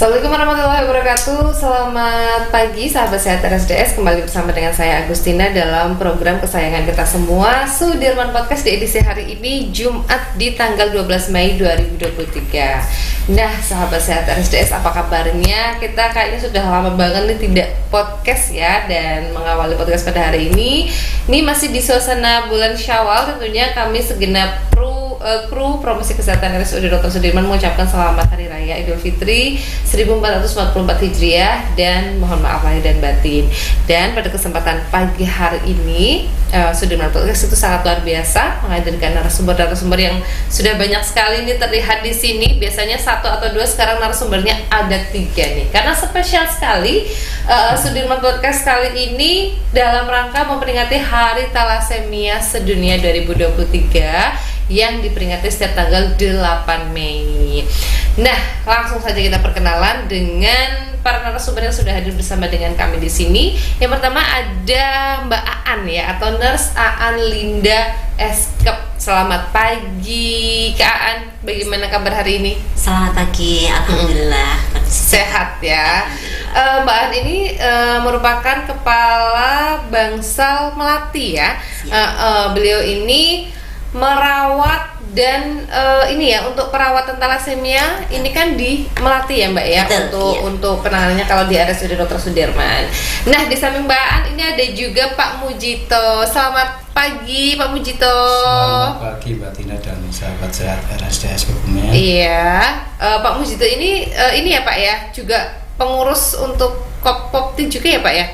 Assalamualaikum warahmatullahi wabarakatuh. Selamat pagi sahabat sehat RSDS. Kembali bersama dengan saya Agustina dalam program kesayangan kita semua, Sudirman Podcast, di edisi hari ini Jumat di tanggal 12 Mei 2023. Nah sahabat sehat RSDS, apa kabarnya? Kita kayaknya sudah lama banget nih tidak podcast ya. Dan mengawali podcast pada hari ini masih di suasana bulan Syawal. Tentunya kami segenap kru promosi kesehatan RSUD Dr. Sudirman mengucapkan selamat Hari Raya Idul Fitri 1444 Hijriah dan mohon maaf lahir dan batin. Dan pada kesempatan pagi hari ini Sudirman Podcast itu sangat luar biasa, menghadirkan narasumber yang sudah banyak sekali nih terlihat di sini. Biasanya 1 atau 2, sekarang narasumbernya ada 3 nih. Karena spesial sekali Sudirman Podcast kali ini dalam rangka memperingati Hari Thalassemia Sedunia 2023 yang diperingati setiap tanggal 8 Mei. Nah, langsung saja kita perkenalan dengan para narasumber yang sudah hadir bersama dengan kami di sini. Yang pertama ada Mbak Aan ya, atau Nurse Aan Linda Eskep. Selamat pagi Kak Aan, bagaimana kabar hari ini? Selamat pagi, alhamdulillah. Sehat ya. Mbak Aan ini merupakan Kepala Bangsal Melati ya. Beliau ini merawat dan ini ya, untuk perawatan thalassemia ini kan di Melati ya Mbak ya. Betul, untuk penanganannya kalau di RSUD Dr. Sudirman. Nah di samping Mbak Aan ini ada juga Pak Mujito. Selamat pagi Pak Mujito. Selamat pagi Mbak Tina dan sahabat sehat RSDS Kebumen. Iya, Pak Mujito ini ya Pak ya, juga pengurus untuk Popti juga ya Pak ya?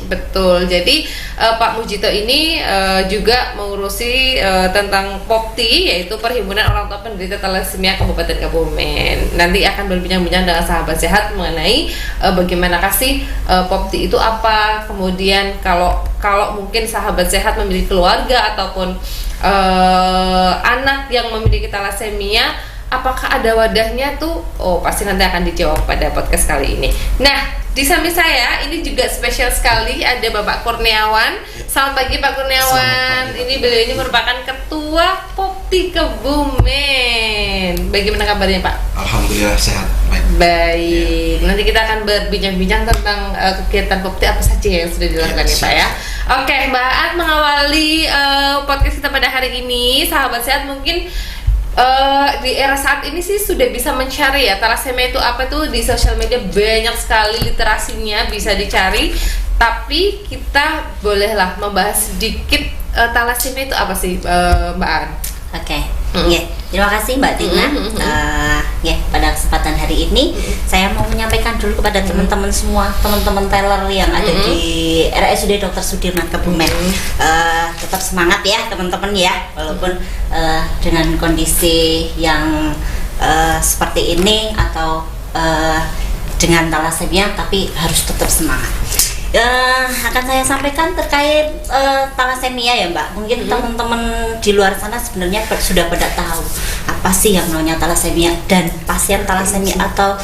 Betul. Jadi Pak Mujito ini juga mengurusi tentang Popti, yaitu Perhimpunan Orang Tua Penderita Thalassemia Kabupaten Kebumen. Nanti akan berbincang-bincang dengan sahabat sehat mengenai bagaimana sih Popti itu apa. Kemudian kalau mungkin sahabat sehat memiliki keluarga ataupun anak yang memiliki thalassemia, apakah ada wadahnya tuh? Oh, pasti nanti akan dijawab pada podcast kali ini. Nah, di samping saya ini juga spesial sekali ada Bapak Kurniawan. Selamat pagi Pak Kurniawan. Ini beliau ini merupakan Ketua Popti Kebumen. Bagaimana kabarnya Pak? Alhamdulillah sehat. Baik. Nanti kita akan berbincang-bincang tentang kegiatan Popti apa saja yang sudah dilakukan ya Pak ya. Oke, Mbak Aan mengawali podcast kita pada hari ini. Sahabat sehat mungkin di era saat ini sih sudah bisa mencari ya thalassemia itu apa tuh. Di sosial media banyak sekali literasinya bisa dicari, tapi kita bolehlah membahas sedikit thalassemia itu apa sih Mbak Aan? Oke. Ya, terima kasih Mbak Tina. Ya, pada kesempatan hari ini saya mau menyampaikan dulu kepada teman-teman semua, teman-teman teller yang ada di RSUD Dr. Sudirman Kebumen. Tetap semangat ya teman-teman ya, walaupun dengan kondisi yang seperti ini atau dengan thalassemia, tapi harus tetap semangat. Akan saya sampaikan terkait thalassemia ya Mbak. Mungkin teman-teman di luar sana sebenarnya sudah pada tahu apa sih yang namanya thalassemia, dan pasien thalassemia atau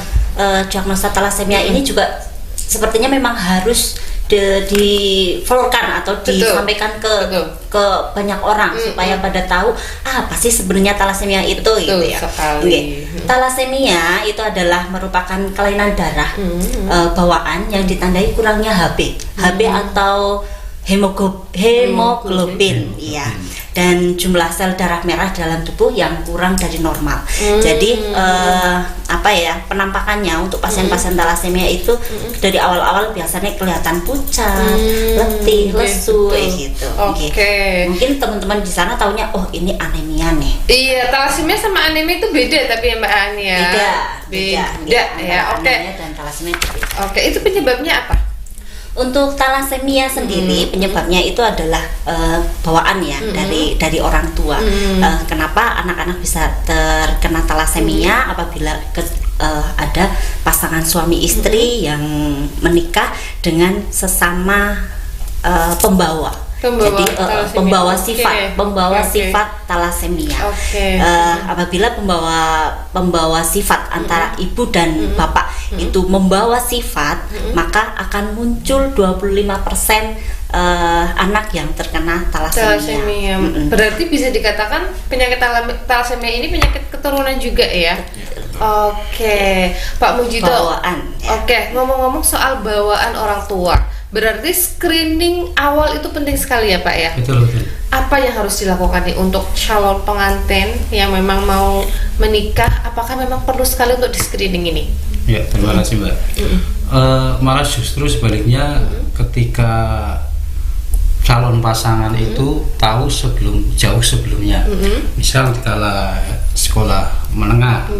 diagnosa thalassemia ini juga sepertinya memang harus di-floorkan atau disampaikan ke banyak orang supaya pada tahu apa sih sebenarnya thalassemia itu. Betul, gitu ya. Thalassemia itu adalah merupakan kelainan darah bawaan yang ditandai kurangnya Hb atau hemoglobin, iya, dan jumlah sel darah merah dalam tubuh yang kurang dari normal. Jadi penampakannya untuk pasien-pasien thalassemia itu dari awal-awal biasanya kelihatan pucat, letih, lesu, gitu. Mungkin teman-teman di sana taunya, oh ini anemia nih. Iya, thalassemia sama anemia itu beda tapi ya Mbak Aan ya. Beda ya. Anemia dan thalassemia itu beda. Itu penyebabnya apa? Untuk thalassemia sendiri penyebabnya itu adalah bawaan ya, dari orang tua. Kenapa anak-anak bisa terkena thalassemia apabila ada pasangan suami istri yang menikah dengan sesama pembawa. Pembawa sifat talasemia. Apabila pembawa sifat antara ibu dan bapak itu membawa sifat, maka akan muncul 25% anak yang terkena talasemia. Berarti bisa dikatakan penyakit talasemia ini penyakit keturunan juga ya? Oke, Pak Mujito. Bawaan. Oke, ngomong-ngomong soal bawaan orang tua, berarti screening awal itu penting sekali ya Pak ya? Betul. Apa yang harus dilakukan nih untuk calon pengantin yang memang mau menikah? Apakah memang perlu sekali untuk di screening ini? Ya, terima kasih Mbak. Malah justru sebaliknya ketika calon pasangan itu tahu jauh sebelumnya, misal dikala sekolah menengah,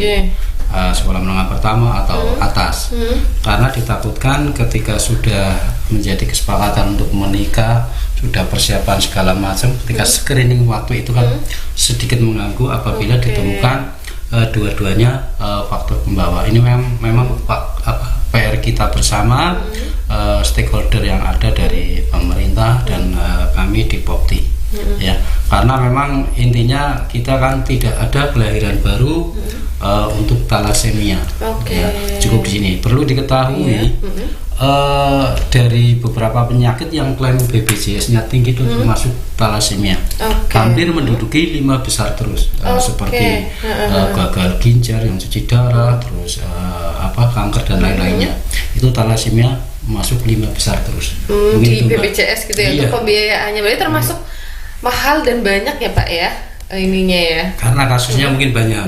sekolah menengah pertama atau atas, karena ditakutkan ketika sudah menjadi kesepakatan untuk menikah, sudah persiapan segala macam, ketika screening waktu itu kan sedikit mengganggu apabila ditemukan dua-duanya faktor pembawa. Ini memang PR kita bersama, stakeholder yang ada dari pemerintah dan kami di Popti, ya, karena memang intinya kita kan tidak ada kelahiran baru untuk talasemia. Ya, cukup di sini perlu diketahui dari beberapa penyakit yang klaim BPJS-nya tinggi itu termasuk talasemia, hampir menduduki 5 besar terus, seperti gagal ginjal, yang cuci darah, terus kanker dan lain-lainnya. Itu talasemia masuk 5 besar terus. Di BPJS gitu ya, untuk pembiayaannya berarti termasuk mahal dan banyak ya Pak ya ininya ya? Karena kasusnya mungkin banyak.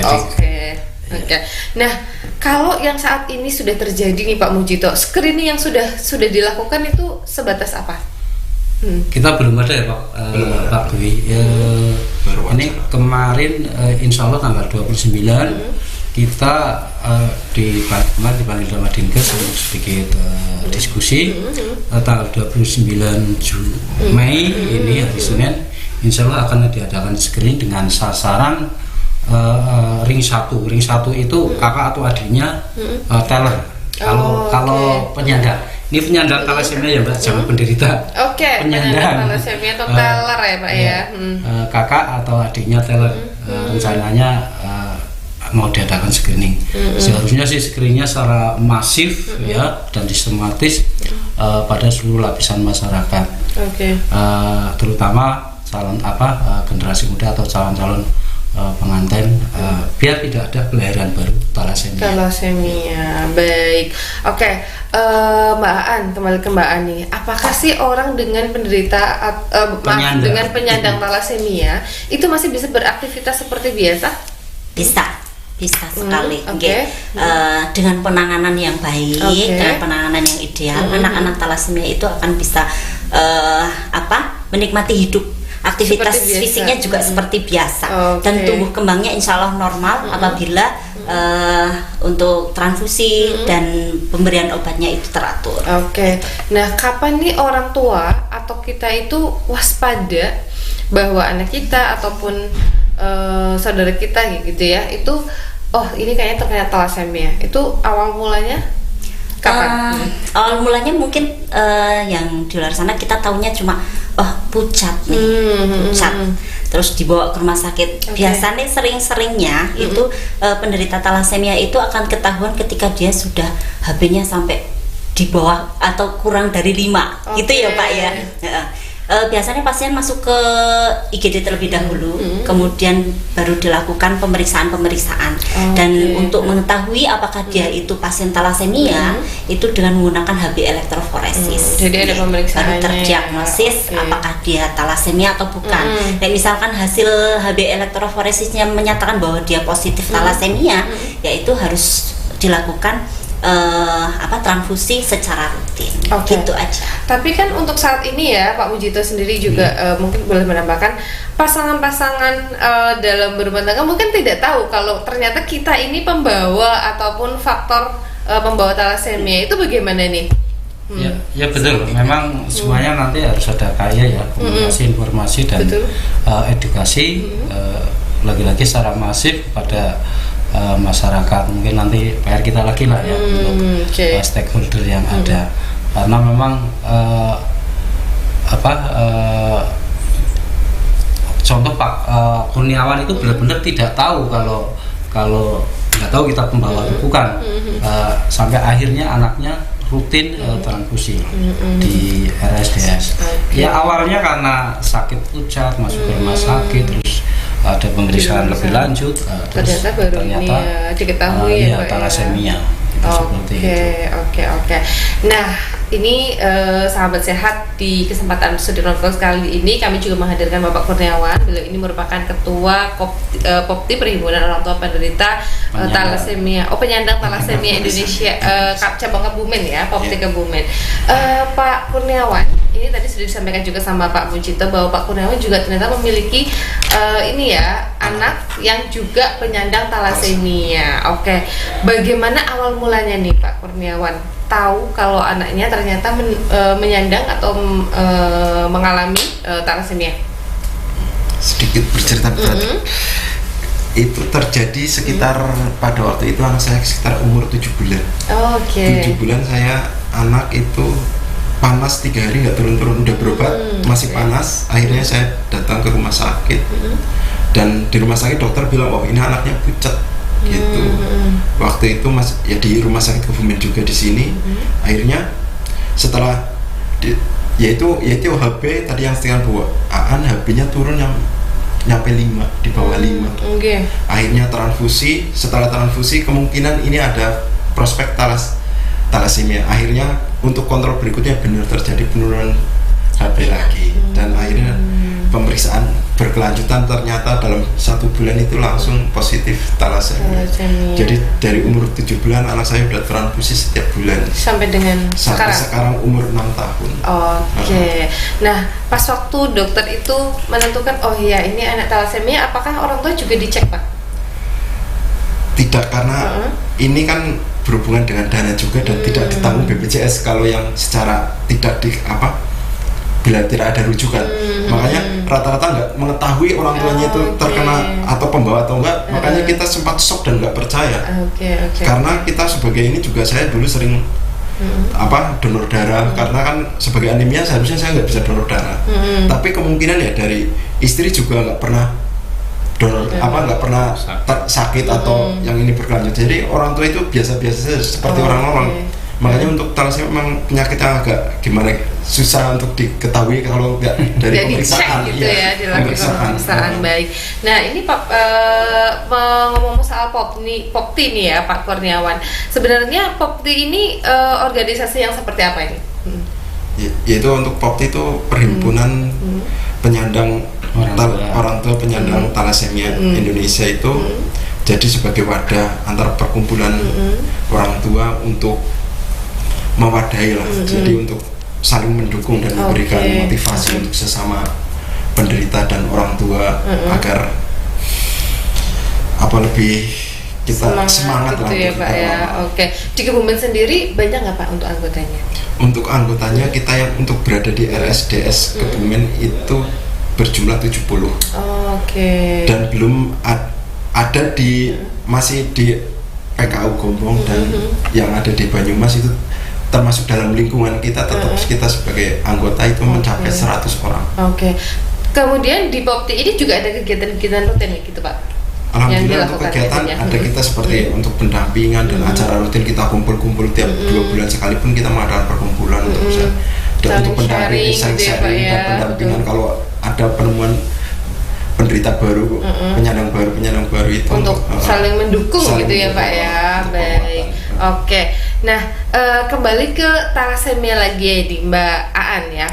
Oke. Nah, kalau yang saat ini sudah terjadi nih Pak Mujito, screening yang sudah dilakukan itu sebatas apa? Kita belum ada ya Pak Dwi. Ini kemarin insya Allah tanggal 29 kita dipanggil sama Dinkes untuk sedikit diskusi. Tanggal 29 Mei ini hari Senin, insya Allah akan diadakan screening dengan sasaran ring 1 itu kakak atau adiknya teller. Kalau penyandang, ini penyandang talasemia ya Mbak, jangan penderita. Penyandang talasemia atau teller ya Pak ya. Kakak atau adiknya teller, rencananya mau diadakan screening. Seharusnya sih screeningnya secara masif ya dan sistematis pada seluruh lapisan masyarakat. Terutama calon generasi muda atau calon-calon pengantin, biar tidak ada kelahiran baru talasemia. Baik. Mbak Aan, kembali ke Mbak Aan nih. Apakah sih orang dengan dengan penyandang talasemia itu masih bisa beraktivitas seperti biasa? Bisa sekali. Dengan penanganan yang baik, dengan penanganan yang ideal, anak-anak talasemia itu akan bisa menikmati hidup. Aktivitas fisiknya juga seperti biasa, dan tumbuh kembangnya insya Allah normal apabila untuk transfusi dan pemberian obatnya itu teratur. Nah, kapan nih orang tua atau kita itu waspada bahwa anak kita ataupun saudara kita gitu ya, itu ini kayaknya terkena talasemia? Itu awal mulanya kapan? Awal mulanya mungkin yang di luar sana kita taunya cuma pucat nih, terus dibawa ke rumah sakit. Biasanya sering-seringnya itu penderita talasemia itu akan ketahuan ketika dia sudah HB-nya sampai di bawah atau kurang dari 5, gitu ya Pak ya. Biasanya pasien masuk ke IGD terlebih dahulu, kemudian baru dilakukan pemeriksaan, dan untuk mengetahui apakah dia itu pasien talasemia itu dengan menggunakan HB elektroforesis. Jadi ada pemeriksaannya. Baru terdiagnosis apakah dia talasemia atau bukan. Dan misalkan hasil HB elektroforesisnya menyatakan bahwa dia positif talasemia, yaitu harus dilakukan transfusi secara rutin. Gitu aja. Tapi kan untuk saat ini ya Pak Mujito sendiri juga mungkin boleh menambahkan, pasangan-pasangan dalam berumah tangga mungkin tidak tahu kalau ternyata kita ini pembawa ataupun faktor pembawa talasemia. Itu bagaimana nih? Ya betul. Memang semuanya nanti harus ada ya komunikasi, informasi dan edukasi lagi-lagi secara masif pada masyarakat, mungkin nanti PR kita lagi lah ya untuk stakeholder yang ada, karena memang contoh Pak Kurniawan itu benar-benar tidak tahu kalau nggak tahu kita pembawa atau bukan, sampai akhirnya anaknya rutin transfusi di RSDS. Ya awalnya karena sakit pucat masuk ke rumah sakit, terus ada pemeriksaan lebih lanjut, ternyata baru ini diketahui ya Pak, thalassemia. Oke. Nah, ini sahabat sehat, di kesempatan Sudirman Talks kali ini kami juga menghadirkan Bapak Kurniawan. Beliau ini merupakan ketua Popti Perhimpunan Orang Tua Penderita Thalassemia, penyandang thalassemia Indonesia, cabang Kebumen ya, Popti Kebumen. Pak Kurniawan, ini tadi sudah disampaikan juga sama Pak Mucito bahwa Pak Kurniawan juga ternyata memiliki anak yang juga penyandang thalassemia. Oke, bagaimana awal mulanya nih Pak Kurniawan tahu kalau anaknya ternyata menyandang atau mengalami thalassemia? Sedikit bercerita berarti. Itu terjadi sekitar pada waktu itu anak saya sekitar umur 7 bulan. 7 bulan anak itu panas 3 hari nggak turun-turun, udah berobat masih panas. Akhirnya saya datang ke rumah sakit dan di rumah sakit dokter bilang ini anaknya pucat gitu. Waktu itu di rumah sakit Kebumen juga di sini. Akhirnya setelah yaitu HB tadi yang setengah 2 HB-nya turun yang nyampe 5, di bawah 5. Akhirnya transfusi. Setelah transfusi kemungkinan ini ada prospek thalassemia. Akhirnya untuk kontrol berikutnya benar terjadi penurunan HB lagi, dan akhirnya pemeriksaan berkelanjutan, ternyata dalam 1 bulan itu langsung positif thalassemia. Jadi dari umur 7 bulan anak saya udah transfusi setiap bulan sampai sekarang umur 6 tahun. Nah, pas waktu dokter itu menentukan ini anak thalassemia, apakah orang tua juga dicek Pak? Tidak, karena ini kan berhubungan dengan dana juga dan tidak ditanggung BPJS kalau yang secara tidak bila tidak ada rujukan. Makanya rata-rata nggak mengetahui orang tuanya itu terkena atau pembawa atau enggak. Makanya kita sempat shock dan nggak percaya. Karena kita sebagai ini juga, saya dulu sering donor darah, karena kan sebagai anemia seharusnya saya nggak bisa donor darah. Tapi kemungkinan ya dari istri juga nggak pernah donor nggak pernah sakit atau yang ini berkelanjut. Jadi orang tua itu biasa-biasa seperti orang-orang. Makanya untuk thalassemia memang penyakit yang agak susah untuk diketahui kalau nggak dari pemeriksaan. Dilakukan pemeriksaan. Baik. Nah, ini Pak ngomong soal Popti nih ya Pak Kurniawan. Sebenarnya Popti ini organisasi yang seperti apa ini? Yaitu untuk Popti itu perhimpunan penyandang orang tua penyandang thalassemia Indonesia itu. Jadi sebagai wadah antara perkumpulan orang tua untuk mewadahi lah, jadi untuk saling mendukung dan memberikan motivasi untuk sesama penderita dan orang tua agar lebih kita semangat lah ya Pak ya. Di Kebumen sendiri banyak nggak Pak untuk anggotanya? Untuk anggotanya kita yang untuk berada di RSDS Kebumen itu berjumlah 70. Dan belum ada masih di PKU Gombong dan yang ada di Banyumas itu termasuk dalam lingkungan kita, tetap kita sebagai anggota itu mencapai 100 orang. Kemudian di Popti ini juga ada kegiatan-kegiatan rutin gitu Pak? Alhamdulillah untuk kegiatan ada kita seperti untuk pendampingan dan acara rutin, kita kumpul-kumpul tiap 2 bulan sekalipun kita mengadakan perkumpulan untuk pendampingan, sharing dan pendampingan. Kalau ada penemuan penderita baru, penyandang baru itu untuk saling mendukung gitu ya Pak ya. Baik. Nah, kembali ke thalassemia lagi ya di Mbak Aan ya.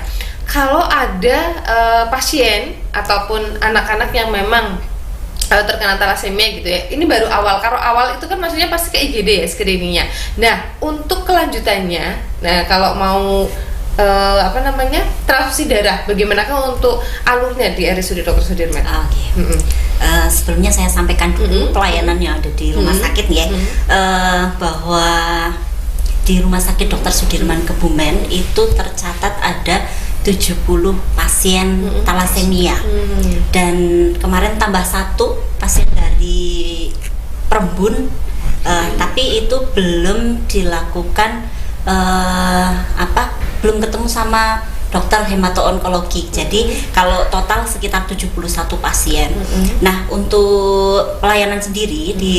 Kalau ada pasien ataupun anak-anak yang memang terkena thalassemia gitu ya, ini baru awal. Kalau awal itu kan maksudnya pasti ke IGD ya screeningnya. Nah, untuk kelanjutannya, kalau mau transfusi darah, bagaimanakah untuk alurnya di RSUD Dr. Sudirman? Sebelumnya saya sampaikan dulu pelayanan yang ada di rumah sakit ya, bahwa di Rumah Sakit Dr. Sudirman Kebumen itu tercatat ada 70 pasien thalassemia dan kemarin tambah 1 pasien dari Perembun, tapi itu belum dilakukan belum ketemu sama dokter hemato-onkologi. Jadi kalau total sekitar 71 pasien. Nah, untuk pelayanan sendiri di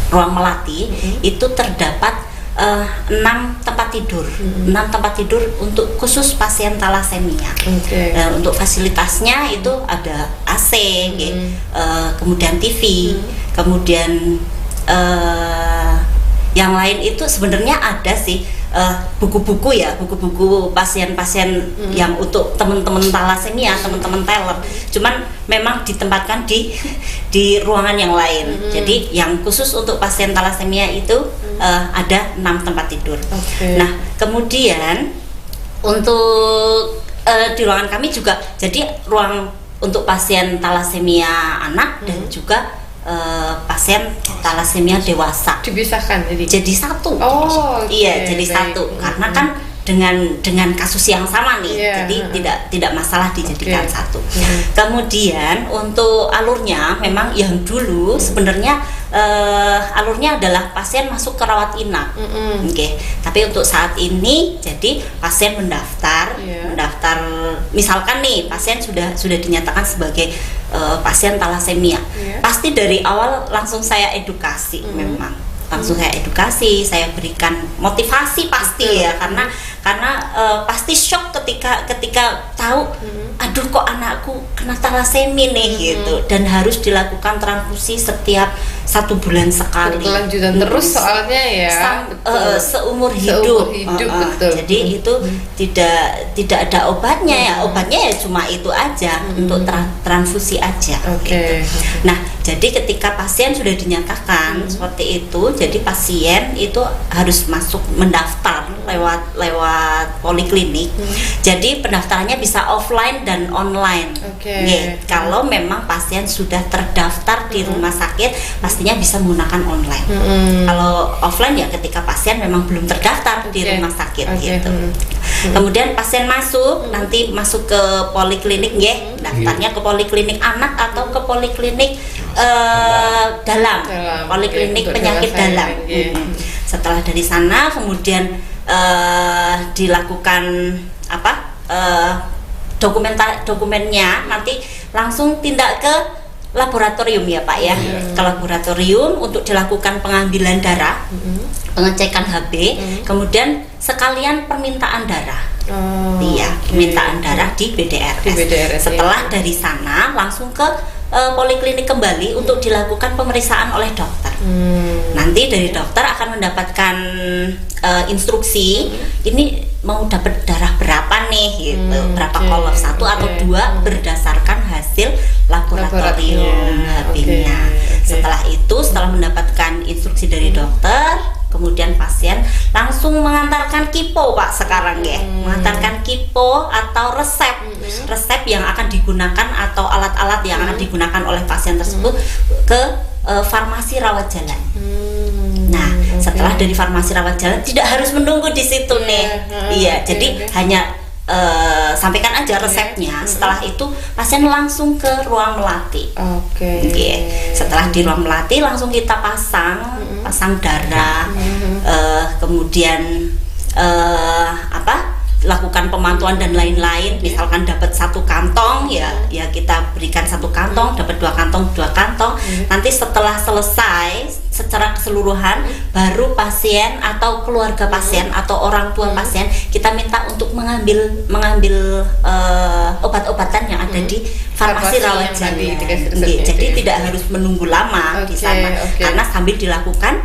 Ruang Melati itu terdapat 6 tempat tidur. 6 tempat tidur untuk khusus pasien talasemia. Dan untuk fasilitasnya itu ada AC, kemudian TV, kemudian yang lain itu sebenarnya ada sih buku-buku pasien-pasien yang untuk teman-teman talasemia, teman-teman teler. Cuman memang ditempatkan di ruangan yang lain. Jadi yang khusus untuk pasien talasemia itu ada 6 tempat tidur. Nah, kemudian untuk di ruangan kami juga jadi ruang untuk pasien talasemia anak dan juga pasien talasemia dewasa dipisahkan jadi satu. Iya, jadi satu karena kan dengan kasus yang sama nih, jadi tidak masalah dijadikan satu. Kemudian untuk alurnya memang yang dulu sebenarnya alurnya adalah pasien masuk ke rawat inap. Tapi untuk saat ini jadi pasien mendaftar misalkan nih pasien sudah dinyatakan sebagai pasien talasemia. Pasti dari awal langsung saya edukasi memang. Langsung saya edukasi, saya berikan motivasi pasti ya karena pasti shock ketika tahu aduh kok anakku kena talasemia nih gitu dan harus dilakukan transfusi setiap 1 bulan sekali. Berkelanjutan terus soalnya ya. Seumur hidup. Betul. Jadi itu tidak ada obatnya ya. Obatnya ya cuma itu aja untuk transfusi aja. Gitu. Nah, jadi ketika pasien sudah dinyatakan seperti itu, jadi pasien itu harus masuk mendaftar lewat poliklinik. Jadi pendaftarannya bisa offline dan online. Kalau memang pasien sudah terdaftar di rumah sakit, pastinya bisa menggunakan online. Kalau offline ya ketika pasien memang belum terdaftar di rumah sakit gitu. Kemudian pasien nanti masuk ke poliklinik daftarnya ke poliklinik anak atau ke poliklinik dalam poliklinik penyakit dalam. Setelah dari sana kemudian dilakukan dokumennya, nanti langsung tindak ke laboratorium ya Pak ya, ke laboratorium untuk dilakukan pengambilan darah, pengecekan HB, kemudian sekalian permintaan darah. Permintaan darah di BDRS. Setelah dari sana langsung ke poliklinik kembali untuk dilakukan pemeriksaan oleh dokter. Nanti dari dokter akan mendapatkan instruksi ini mau dapat darah berapa nih gitu, berapa kolom, 1 atau 2 berdasarkan hasil laboratorium HB-nya. Setelah mendapatkan instruksi dari dokter, kemudian pasien langsung mengantarkan KIPO Pak sekarang ya, mengantarkan KIPO atau resep yang akan digunakan atau alat-alat yang akan digunakan oleh pasien tersebut ke farmasi rawat jalan. Nah, setelah dari farmasi rawat jalan tidak harus menunggu di situ nih. Jadi hanya sampaikan aja resepnya. Setelah itu pasien langsung ke Ruang Melati. Setelah di Ruang Melati langsung kita pasang darah, kemudian lakukan pemantauan dan lain-lain. Misalkan dapat 1 kantong ya kita berikan 1 kantong, dapat 2 kantong. Nanti setelah selesai secara keseluruhan baru pasien atau keluarga pasien atau orang tua pasien kita minta untuk mengambil obat-obatan yang ada di farmasi rawat jalan. Jadi tidak harus menunggu lama di sana karena sambil dilakukan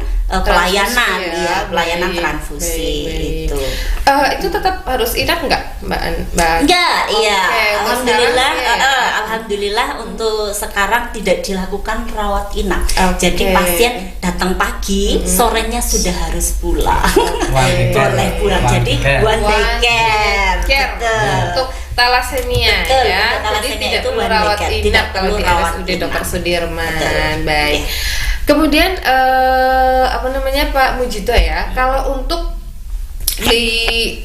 pelayanan transfusi itu. Itu tetap harus inap nggak Mbak? Enggak, alhamdulillah untuk sekarang tidak dilakukan rawat inap. Jadi pasien datang pagi, sorenya sudah harus pulang. Boleh pulang. Jadi one day care. Untuk talasemia ya. Jadi tidak perlu rawat inap kalau di RSUD Dr. Sudirman. Baik. Kemudian Pak Mujito ya, kalau untuk di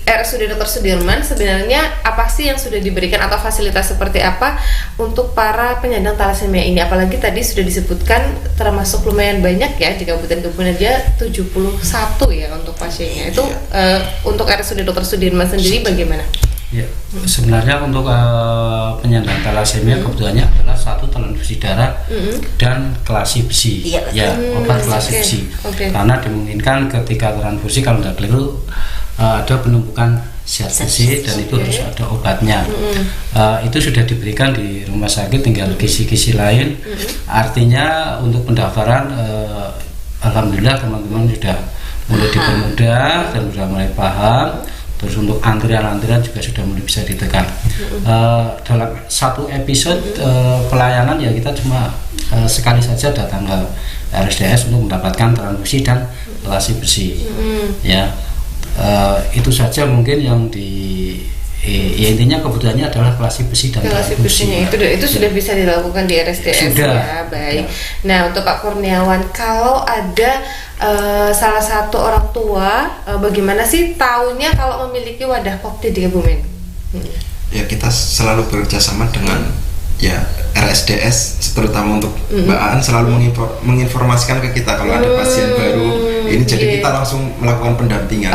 RSUD Dr. Sudirman sebenarnya apa sih yang sudah diberikan atau fasilitas seperti apa untuk para penyandang thalassemia ini? Apalagi tadi sudah disebutkan termasuk lumayan banyak ya di Kabupaten Kebumen aja 71 ya untuk pasiennya. Itu untuk RSUD Dr. Sudirman sendiri bagaimana? Ya, sebenarnya untuk penyandang thalassemia kebutuhannya adalah satu transfusi darah dan kelasi besi. Ya, obat kelasi besi. Karena dimungkinkan ketika transfusi kalau tidak keliru ada penumpukan zat besi dan itu harus ada obatnya. Itu sudah diberikan di rumah sakit, tinggal kisi-kisi lain. Artinya untuk pendaftaran alhamdulillah teman-teman sudah mulai dipermudah dan sudah mulai paham. Terus untuk antrian-antrian juga sudah mulai bisa ditekan. Dalam satu episode pelayanan ya kita cuma sekali saja datang ke RSDS untuk mendapatkan transfusi dan kelasi besi. Ya, itu saja mungkin yang ya intinya kebutuhannya adalah kelasi besi dan kelasi besinya itu sudah bisa dilakukan di RSDS sudah. Ya, baik. Nah, untuk Pak Kurniawan, kalau ada salah satu orang tua, bagaimana sih taunya kalau memiliki wadah Popti di Kebumen? Ya, kita selalu bekerjasama dengan ya RSDS, terutama untuk Mbak Aan selalu menginformasikan ke kita kalau ada pasien baru ini, jadi kita langsung melakukan pendampingan.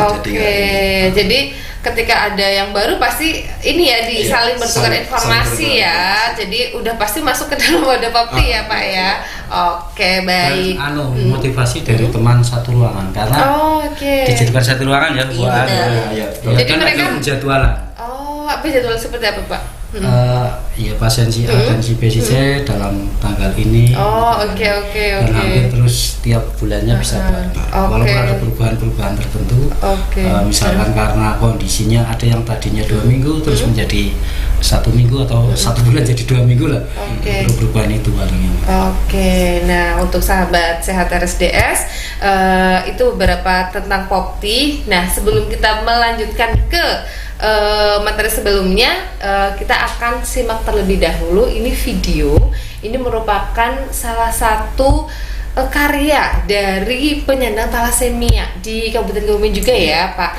Jadi ketika ada yang baru pasti ini ya saling bertukar informasi ya. Jadi udah pasti masuk ke dalam wadah Popti ya Pak ya. Oke, baik. Dan motivasi dari teman satu ruangan karena dijadikan satu ruangan ya. Jadi mereka jadwalan. Apa jadwal seperti apa Pak? Ya pasien si A dan si B si C dalam tanggal ini. Dan hampir terus tiap bulannya bisa walaupun ada perubahan-perubahan tertentu. Misalkan karena kondisinya ada yang tadinya 2 minggu terus menjadi 1 minggu atau 1 bulan jadi 2 minggu lah. Perubahan itu paling. Nah untuk sahabat sehat RSDS itu beberapa tentang Popti. Nah sebelum kita melanjutkan ke materi sebelumnya, kita akan simak terlebih dahulu ini video. Ini merupakan salah satu karya dari penyandang thalassemia di Kabupaten Kebumen juga ya Pak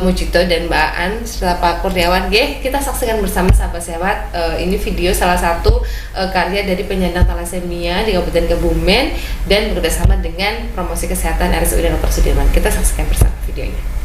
Mujito dan Mbak Aan serta Pak Kurniawan. Kita saksikan bersama sahabat-sahabat ini video salah satu karya dari penyandang thalassemia di Kabupaten Kebumen dan bekerjasama dengan promosi kesehatan RSUD Dr. Sudirman. Kita saksikan bersama videonya.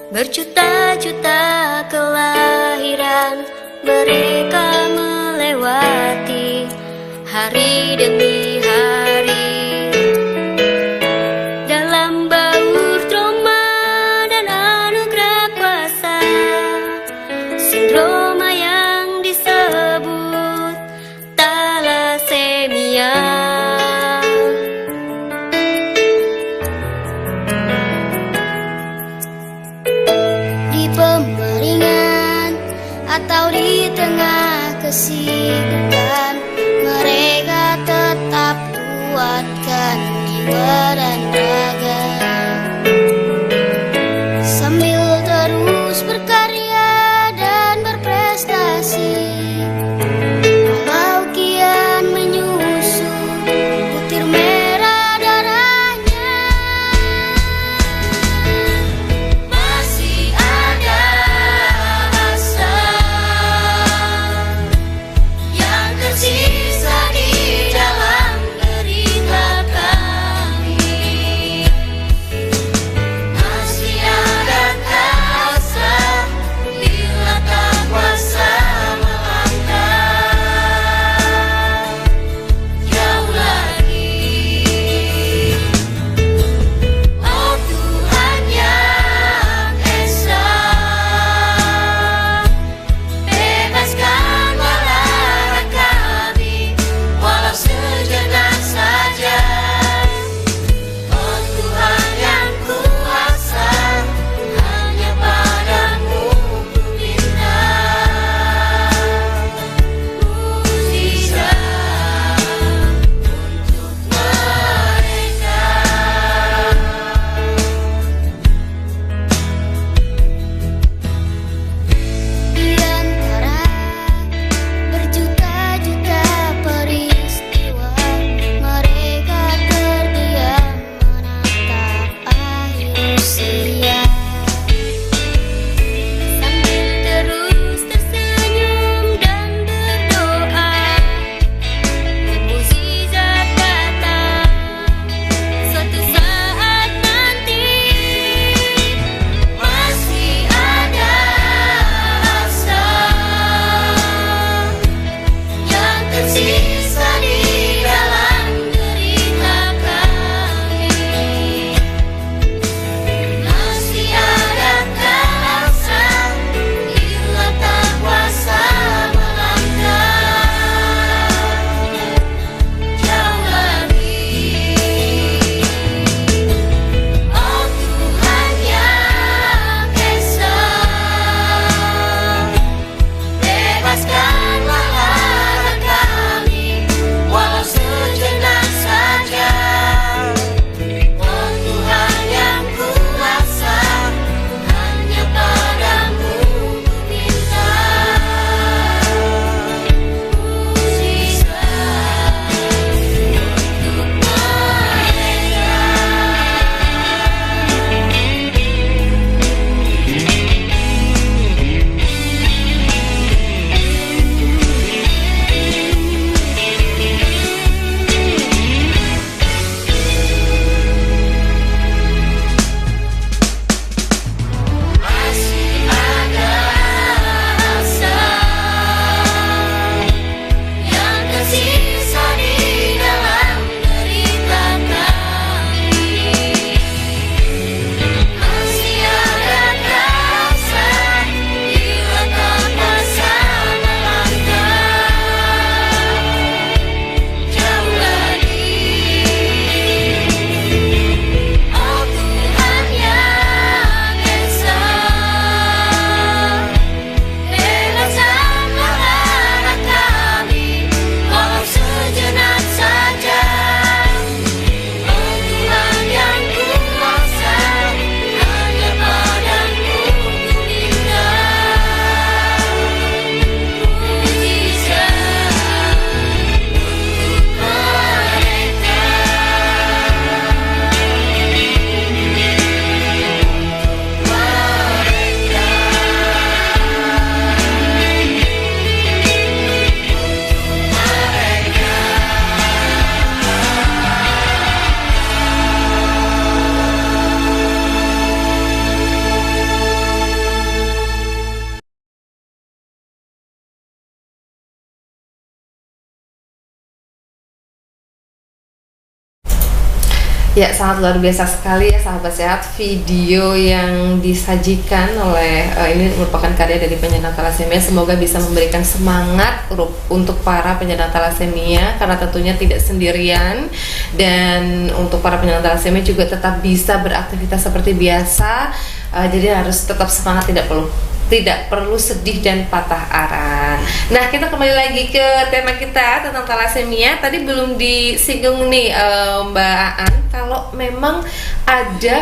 Berjuta-juta kelahiran mereka melewati hari demi hari dalam baur trauma dan anugerah kuasa sindroma yang disebut thalassemia. Atau di tengah kesibukan, mereka tetap kuatkan jiwa dan raga sambil terus berkarya dan berprestasi. Walau kian menyusut butir merah darahnya, masih ada asa yang Ya, sangat luar biasa sekali ya sahabat sehat, video yang disajikan oleh ini merupakan karya dari penyandang talasemia. Semoga bisa memberikan semangat untuk para penyandang talasemia, karena tentunya tidak sendirian, dan untuk para penyandang talasemia juga tetap bisa beraktivitas seperti biasa. Jadi harus tetap semangat, tidak perlu sedih dan patah arang. Nah, kita kembali lagi ke tema kita tentang talasemia. Tadi belum disinggung nih Mbak Aan, kalau memang ada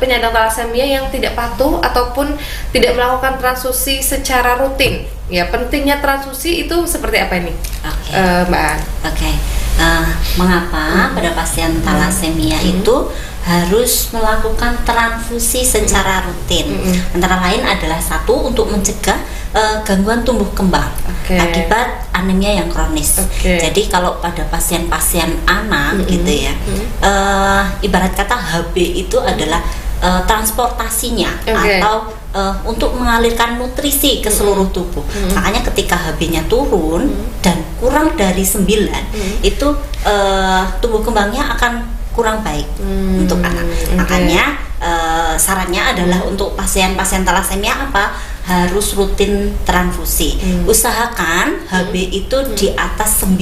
penyandang talasemia yang tidak patuh ataupun tidak melakukan transfusi secara rutin. Ya, pentingnya transfusi itu seperti apa ini? Mbak Aan? Mengapa pada pasien talasemia itu harus melakukan transfusi secara rutin? Antara lain adalah satu, untuk mencegah gangguan tumbuh kembang akibat anemia yang kronis. Jadi kalau pada pasien-pasien anak gitu ya, ibarat kata HB itu adalah transportasinya atau untuk mengalirkan nutrisi ke seluruh tubuh. Makanya ketika HB-nya turun dan kurang dari 9, itu tumbuh kembangnya akan kurang baik untuk anak. Makanya sarannya adalah untuk pasien-pasien talasemia harus rutin transfusi. Usahakan HB itu di atas 9.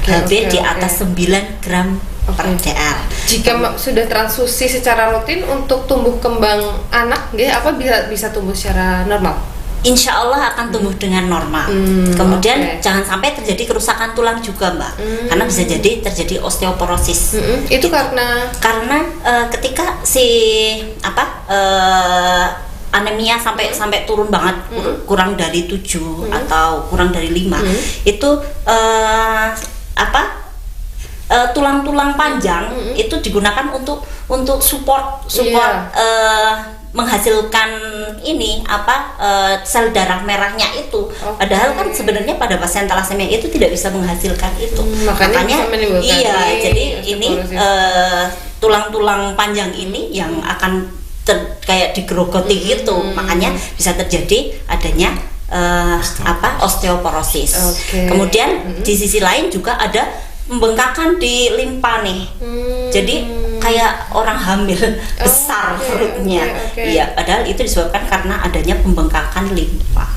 HB di atas 9 gram per dl. Jika sudah transfusi secara rutin untuk tumbuh kembang anak, bisa tumbuh secara normal? Insya Allah akan tumbuh dengan normal. Kemudian jangan sampai terjadi kerusakan tulang juga, Mbak, karena bisa jadi terjadi osteoporosis. Itu karena ketika si anemia sampai turun banget, kurang dari 7 atau kurang dari 5, itu tulang-tulang panjang itu digunakan untuk support menghasilkan sel darah merahnya itu. Padahal kan sebenarnya pada pasien talasemia itu tidak bisa menghasilkan itu. Makanya jadi ini tulang-tulang panjang ini yang akan kayak digerogoti gitu. Makanya bisa terjadi adanya osteoporosis. Kemudian di sisi lain juga ada pembengkakan di limpa nih. Jadi kayak orang hamil besar perutnya. Iya, padahal itu disebabkan karena adanya pembengkakan limpa.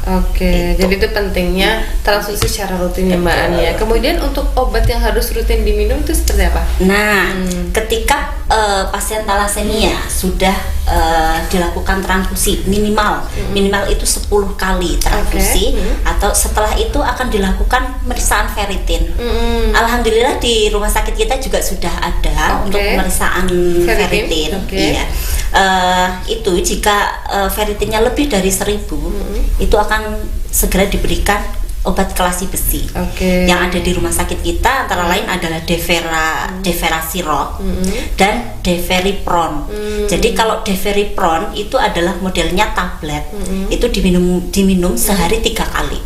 Jadi itu pentingnya transfusi secara rutin ya Mbak An ya. Kemudian untuk obat yang harus rutin diminum itu seperti apa? Nah, ketika pasien talasemia sudah dilakukan transfusi minimal itu 10 kali transfusi, atau setelah itu akan dilakukan pemeriksaan ferritin. Alhamdulillah di rumah sakit kita juga sudah ada untuk pemeriksaan ferritin. Iya. Itu jika ferritinnya lebih dari 1000, itu akan segera diberikan obat kelasi besi. Yang ada di rumah sakit kita antara lain adalah Devera Syrup dan Deveripron. Jadi kalau Deveripron itu adalah modelnya tablet, itu diminum sehari 3 kali.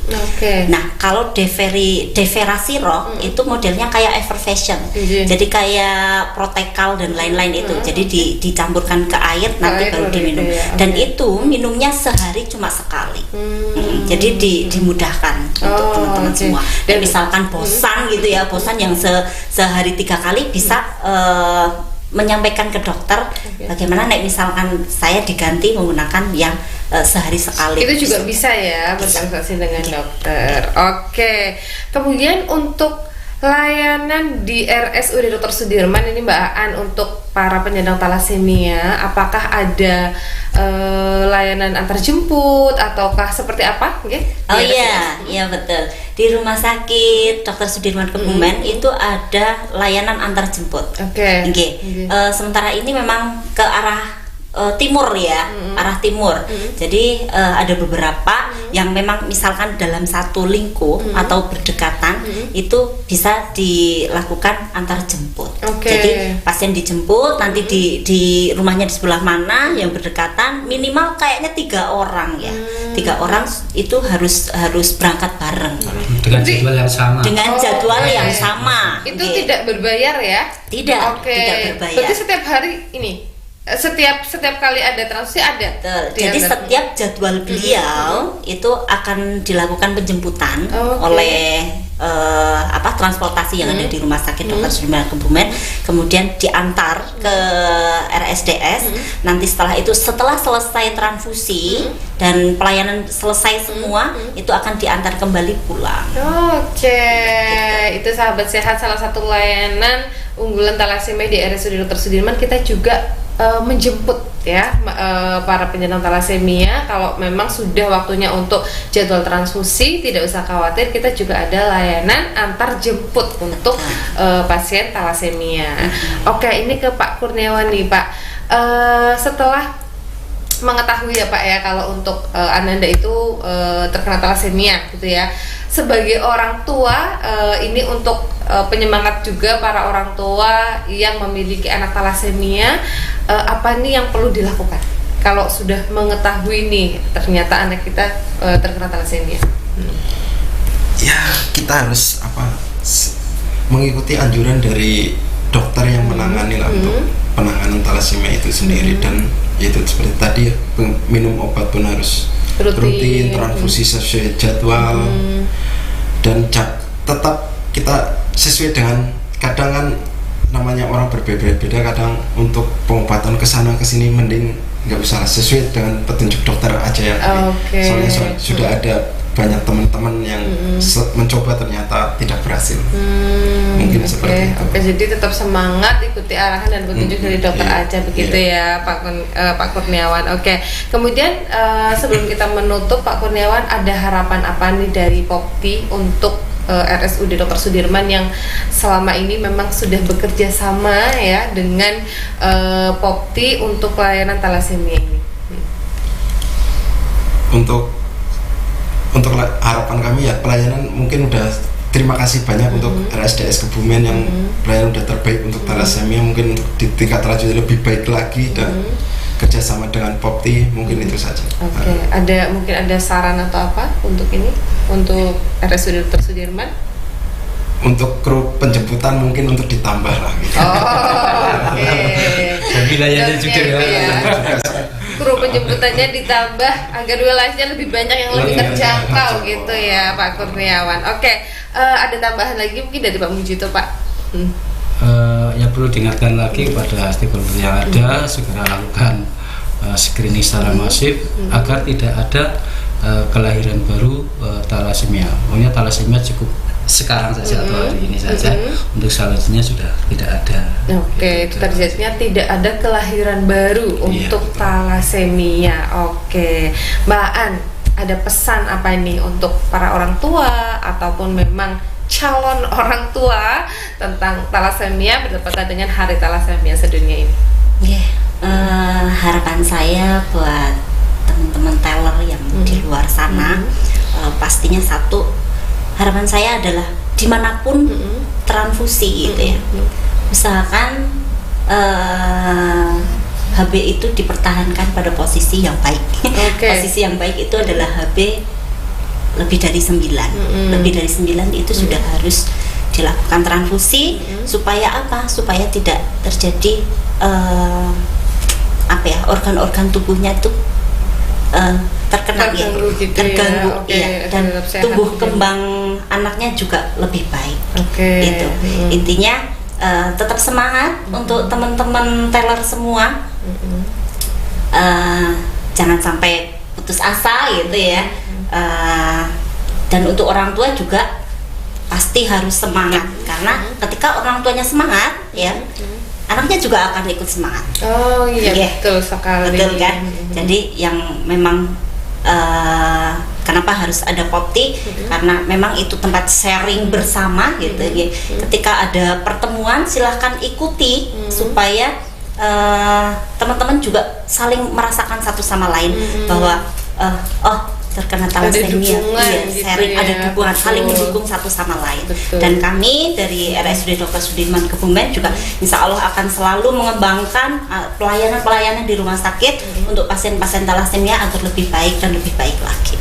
Nah, kalau Devera Syrup itu modelnya kayak effervescent. Jadi kayak Protekal dan lain-lain itu. Jadi dicampurkan ke air nanti baru diminum. Dan itu minumnya sehari cuma sekali. Jadi dimudahkan untuk teman-teman semua. Dan misalkan bosan gitu ya, bosan yang sehari 3 kali, bisa menyampaikan ke dokter bagaimana misalkan saya diganti menggunakan yang sehari sekali. Itu juga bisa ya berkonsultasi dengan dokter. Kemudian untuk layanan di RSUD Dr. Sudirman ini Mbak Aan, untuk para penyandang talasemia, apakah ada layanan antar jemput ataukah seperti apa? Iya betul. Di rumah sakit Dr. Sudirman Kebumen itu ada layanan antar jemput. Sementara ini memang ke arah timur ya, arah timur. Jadi ada beberapa yang memang misalkan dalam satu lingkup atau berdekatan, itu bisa dilakukan antar jemput. Jadi pasien dijemput, nanti di rumahnya di sebelah mana yang berdekatan, minimal kayaknya 3 orang ya. 3 orang itu harus berangkat bareng dengan jadwal yang sama. Yang sama. Itu tidak berbayar ya? Tidak berbayar. Berarti setiap hari ini? Setiap kali ada transfusi ada. Jadi setiap jadwal beliau itu akan dilakukan penjemputan oleh transportasi yang ada di Rumah Sakit Dr. Sudirman Kebumen, kemudian diantar ke RSDS. Nanti setelah selesai transfusi dan pelayanan selesai semua, itu akan diantar kembali pulang. Oke, itu sahabat sehat, salah satu layanan unggulan talasemia di RSUD Dr. Sudirman. Kita juga menjemput ya para penyandang talasemia. Kalau memang sudah waktunya untuk jadwal transfusi, tidak usah khawatir, kita juga ada layanan antar jemput untuk pasien talasemia. Oke, ini ke Pak Kurniawan nih Pak. Setelah mengetahui ya Pak ya kalau untuk Ananda itu terkena talasemia gitu ya, sebagai orang tua ini untuk penyemangat juga para orang tua yang memiliki anak talasemia, apa nih yang perlu dilakukan kalau sudah mengetahui nih ternyata anak kita terkena talasemia? Ya, kita harus mengikuti anjuran dari dokter yang menangani lah untuk penanganan talasemia itu sendiri. Dan yaitu seperti tadi ya, minum obat pun harus rutin, transfusi sesuai jadwal, dan tetap kita sesuai dengan, kadang kan namanya orang berbeda-beda, kadang untuk pengobatan kesana kesini mending nggak usah, sesuai dengan petunjuk dokter aja ya. Soalnya sudah ada banyak teman-teman yang mencoba ternyata tidak berhasil. Mungkin seperti itu. Oke, jadi tetap semangat, ikuti arahan dan petunjuk dari dokter aja begitu ya Pak Kurniawan. Oke, kemudian sebelum kita menutup Pak Kurniawan, ada harapan apa nih dari Popti untuk RSUD Dr. Sudirman yang selama ini memang sudah bekerja sama ya dengan Popti untuk pelayanan talasemia ini? Untuk harapan kami ya, pelayanan mungkin udah, terima kasih banyak untuk RSDS Kebumen yang pelayanan udah terbaik untuk talasemia. Mungkin untuk di tingkat lanjut lebih baik lagi dan kerjasama dengan Popti, mungkin itu saja. Mungkin ada saran atau apa untuk ini, untuk RSUD Dr. Sudirman? Untuk kru penjemputan mungkin untuk ditambah lah gitu. Dan wilayahnya juga kru penjemputannya ditambah agar wilayahnya lebih banyak yang lebih terjangkau gitu ya Pak Kurniawan. Ada tambahan lagi mungkin dari Pak Mujito Pak? Yang perlu diingatkan lagi kepada stakeholder yang ada, segera lakukan screening secara masif agar tidak ada kelahiran baru talasemia. Pokoknya talasemia cukup sekarang saja atau hari ini saja, untuk selanjutnya sudah tidak ada. Itu targetnya tidak ada kelahiran baru untuk talasemia. Mbak An, ada pesan apa ini untuk para orang tua ataupun memang calon orang tua tentang talasemia bertepatan dengan Hari Talasemia Sedunia ini? Harapan saya buat teman-teman teller yang di luar sana, pastinya satu, harapan saya adalah dimanapun transfusi gitu ya, usahakan HB itu dipertahankan pada posisi yang baik. Posisi yang baik itu adalah HB lebih dari 9. Lebih dari 9 itu sudah harus dilakukan transfusi. Supaya apa? Supaya tidak terjadi organ-organ tubuhnya itu terganggu dan tumbuh kembang anaknya juga lebih baik. Itu intinya, tetap semangat untuk teman-teman teller semua. Jangan sampai putus asa gitu ya. Dan untuk orang tua juga pasti harus semangat, karena ketika orang tuanya semangat ya, anaknya juga akan ikut semangat. Betul sekali. Betul kan? Jadi yang memang kenapa harus ada Popti? Karena memang itu tempat sharing bersama gitu ya. Ketika ada pertemuan, silahkan ikuti supaya teman-teman juga saling merasakan satu sama lain bahwa terkena talasemia, sharing, ada dukungan, saling mendukung satu sama lain. Dan kami dari RSUD Dr. Sudirman Kebumen juga insya Allah akan selalu mengembangkan pelayanan-pelayanan di rumah sakit untuk pasien-pasien talasemia agar lebih baik dan lebih baik lagi.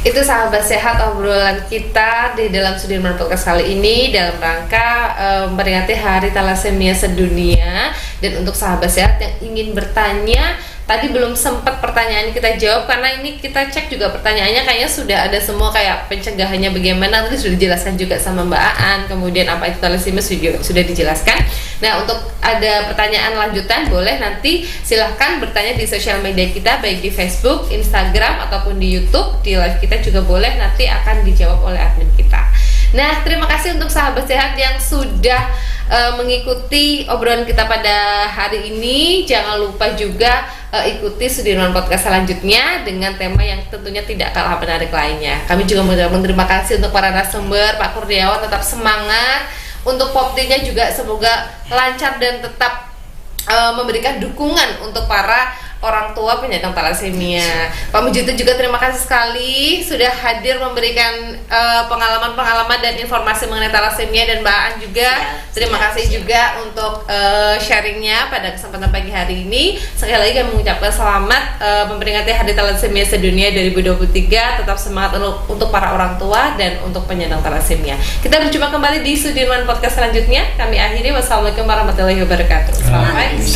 Itu sahabat sehat obrolan kita di dalam Sudirman Podcast kali ini dalam rangka memperingati Hari Talasemia Sedunia. Dan untuk sahabat sehat yang ingin bertanya tadi belum sempat pertanyaan kita jawab karena ini kita cek juga pertanyaannya kayaknya sudah ada semua, kayak pencegahannya bagaimana tadi sudah dijelaskan juga sama Mbak Aan, kemudian apa itu thalassemia sudah dijelaskan. Nah, untuk ada pertanyaan lanjutan boleh nanti silahkan bertanya di sosial media kita, baik di Facebook, Instagram ataupun di YouTube. Di live kita juga boleh, nanti akan dijawab oleh admin kita. Nah, terima kasih untuk sahabat sehat yang sudah mengikuti obrolan kita pada hari ini. Jangan lupa juga ikuti Sudirman Podcast selanjutnya dengan tema yang tentunya tidak kalah menarik lainnya. Kami juga mengucapkan terima kasih untuk para narasumber. Pak Kurniawan tetap semangat, untuk Poptinya juga semoga lancar dan tetap memberikan dukungan untuk para orang tua penyandang thalassemia. Pak Mujito juga terima kasih sekali sudah hadir memberikan pengalaman-pengalaman dan informasi mengenai thalassemia, dan Mbak Aan juga terima kasih juga untuk sharingnya pada kesempatan pagi hari ini. Sekali lagi kami mengucapkan selamat memperingati Hari Thalassemia Sedunia 2023. Tetap semangat untuk para orang tua dan untuk penyandang thalassemia. Kita berjumpa kembali di Sudirman Podcast selanjutnya. Kami akhiri, wassalamualaikum warahmatullahi wabarakatuh. Selamat pagi.